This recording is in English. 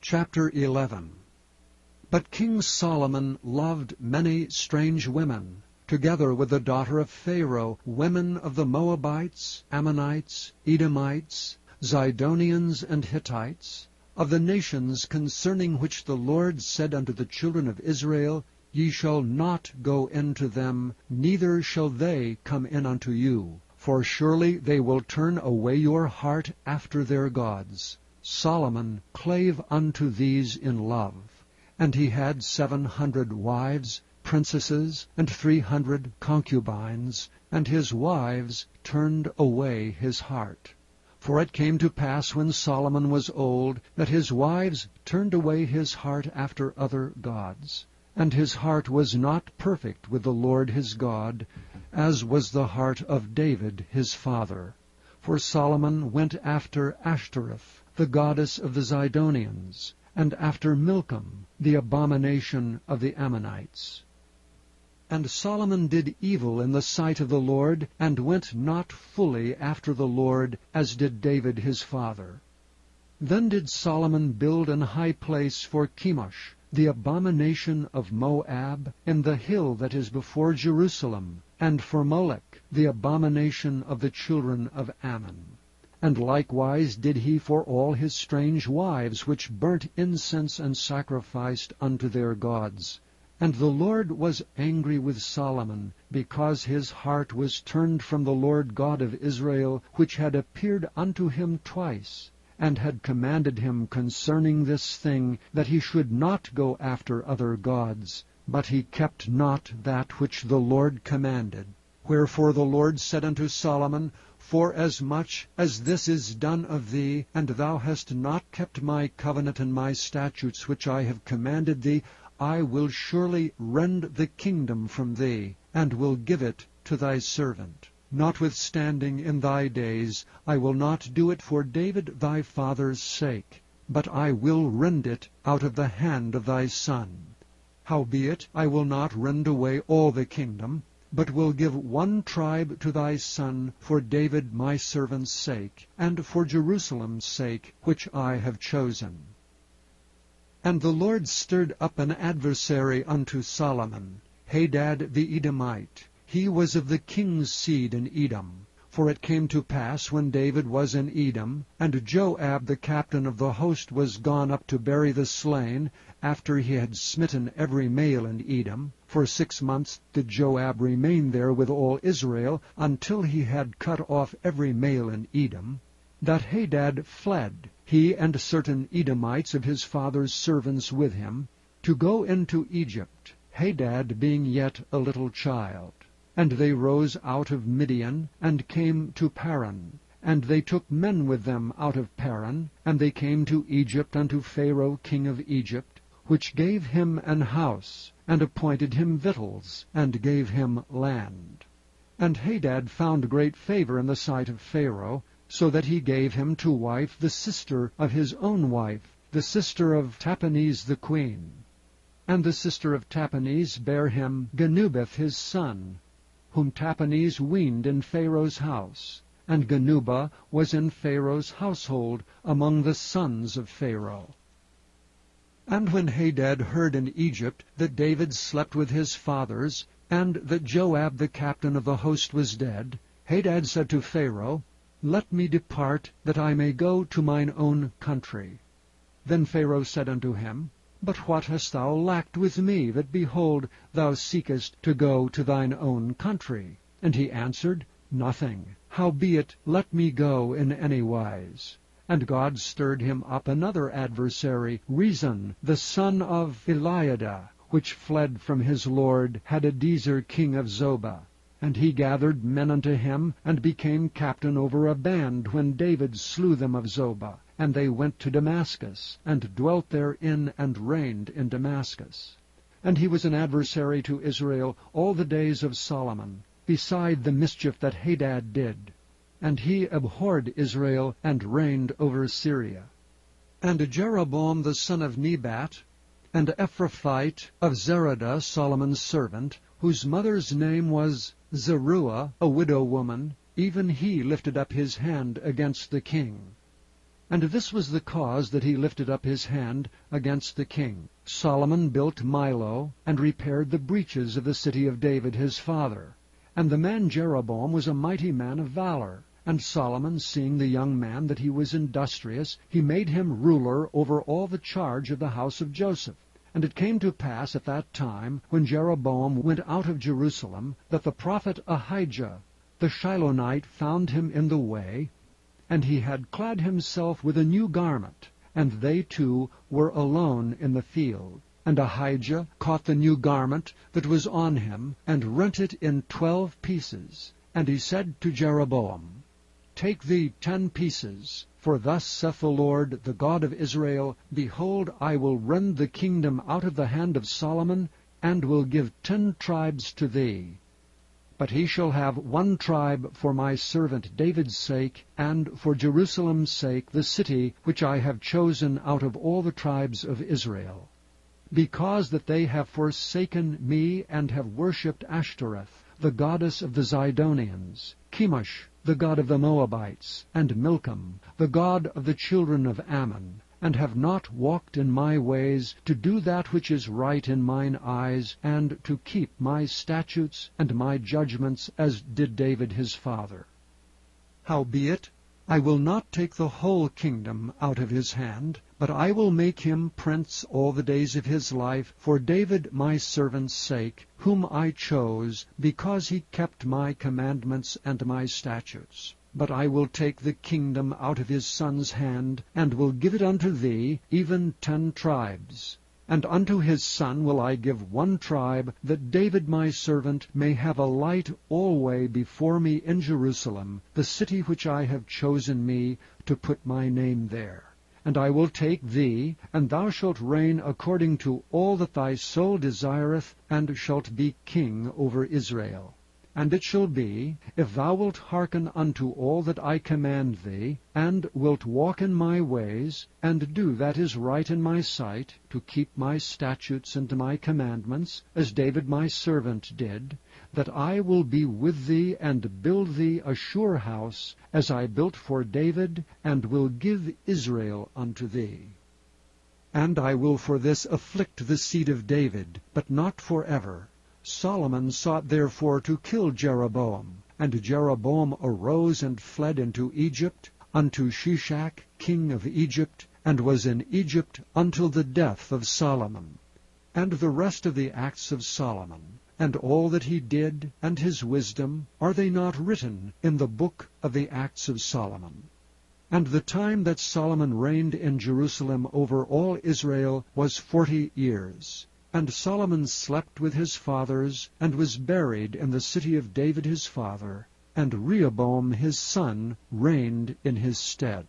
Chapter 11. But King Solomon loved many strange women, together with the daughter of Pharaoh, women of the Moabites, Ammonites, Edomites, Zidonians, and Hittites, of the nations concerning which the Lord said unto the children of Israel, Ye shall not go into them, neither shall they come in unto you. For surely they will turn away your heart after their gods. Solomon clave unto these in love. And he had 700 wives, princesses, and 300 concubines, and his wives turned away his heart. For it came to pass when Solomon was old, that his wives turned away his heart after other gods. And his heart was not perfect with the Lord his God, as was the heart of David his father. For Solomon went after Ashtoreth, the goddess of the Zidonians, and after Milcom, the abomination of the Ammonites. And Solomon did evil in the sight of the Lord, and went not fully after the Lord, as did David his father. Then did Solomon build an high place for Chemosh, the abomination of Moab, in the hill that is before Jerusalem, and for Molech, the abomination of the children of Ammon. And likewise did he for all his strange wives, which burnt incense and sacrificed unto their gods. And the Lord was angry with Solomon, because his heart was turned from the Lord God of Israel, which had appeared unto him twice, and had commanded him concerning this thing, that he should not go after other gods. But he kept not that which the Lord commanded. Wherefore the Lord said unto Solomon, Forasmuch as this is done of thee, and thou hast not kept my covenant and my statutes which I have commanded thee, I will surely rend the kingdom from thee, and will give it to thy servant. Notwithstanding in thy days I will not do it for David thy father's sake, but I will rend it out of the hand of thy son. Howbeit I will not rend away all the kingdom, but will give one tribe to thy son for David my servant's sake, and for Jerusalem's sake, which I have chosen. And the Lord stirred up an adversary unto Solomon, Hadad the Edomite. He was of the king's seed in Edom. For it came to pass, when David was in Edom, and Joab the captain of the host was gone up to bury the slain, after he had smitten every male in Edom, for 6 months did Joab remain there with all Israel, until he had cut off every male in Edom, that Hadad fled, he and certain Edomites of his father's servants with him, to go into Egypt, Hadad being yet a little child. And they rose out of Midian, and came to Paran. And they took men with them out of Paran, and they came to Egypt unto Pharaoh king of Egypt, which gave him an house, and appointed him victuals, and gave him land. And Hadad found great favor in the sight of Pharaoh, so that he gave him to wife the sister of his own wife, the sister of Tahpenes the queen. And the sister of Tahpenes bare him Genubeth his son, whom Tahpenes weaned in Pharaoh's house. And Genuba was in Pharaoh's household among the sons of Pharaoh. And when Hadad heard in Egypt that David slept with his fathers, and that Joab the captain of the host was dead, Hadad said to Pharaoh, Let me depart, that I may go to mine own country. Then Pharaoh said unto him, But what hast thou lacked with me, that, behold, thou seekest to go to thine own country? And he answered, Nothing. Howbeit, let me go in any wise. And God stirred him up another adversary, Rezon, the son of Eliada, which fled from his lord Hadadezer king of Zobah. And he gathered men unto him, and became captain over a band, when David slew them of Zobah. And they went to Damascus, and dwelt therein, and reigned in Damascus. And he was an adversary to Israel all the days of Solomon, beside the mischief that Hadad did. And he abhorred Israel, and reigned over Syria. And Jeroboam the son of Nebat, and Ephrathite of Zeradah, Solomon's servant, whose mother's name was Zeruiah, a widow woman, even he lifted up his hand against the king. And this was the cause that he lifted up his hand against the king. Solomon built Milo, and repaired the breaches of the city of David his father. And the man Jeroboam was a mighty man of valor. And Solomon, seeing the young man that he was industrious, he made him ruler over all the charge of the house of Joseph. And it came to pass at that time, when Jeroboam went out of Jerusalem, that the prophet Ahijah the Shilonite found him in the way, and he had clad himself with a new garment, and they two were alone in the field. And Ahijah caught the new garment that was on him, and rent it in 12 pieces. And he said to Jeroboam, Take thee 10 pieces, for thus saith the Lord, the God of Israel, Behold, I will rend the kingdom out of the hand of Solomon, and will give 10 tribes to thee. But he shall have 1 tribe for my servant David's sake, and for Jerusalem's sake, the city which I have chosen out of all the tribes of Israel. Because that they have forsaken me, and have worshipped Ashtoreth, the goddess of the Zidonians, Chemosh, the god of the Moabites, and Milcom, the god of the children of Ammon, and have not walked in my ways, to do that which is right in mine eyes, and to keep my statutes and my judgments, as did David his father. Howbeit, I will not take the whole kingdom out of his hand, but I will make him prince all the days of his life, for David my servant's sake, whom I chose, because he kept my commandments and my statutes. But I will take the kingdom out of his son's hand, and will give it unto thee, even 10 tribes. And unto his son will I give 1 tribe, that David my servant may have a light alway before me in Jerusalem, the city which I have chosen me to put my name there. And I will take thee, and thou shalt reign according to all that thy soul desireth, and shalt be king over Israel. And it shall be, if thou wilt hearken unto all that I command thee, and wilt walk in my ways, and do that is right in my sight, to keep my statutes and my commandments, as David my servant did, that I will be with thee, and build thee a sure house, as I built for David, and will give Israel unto thee. And I will for this afflict the seed of David, but not forever. Solomon sought therefore to kill Jeroboam. And Jeroboam arose and fled into Egypt, unto Shishak king of Egypt, and was in Egypt until the death of Solomon. And the rest of the acts of Solomon, and all that he did, and his wisdom, are they not written in the book of the acts of Solomon? And the time that Solomon reigned in Jerusalem over all Israel was 40 years. And Solomon slept with his fathers, and was buried in the city of David his father, and Rehoboam his son reigned in his stead.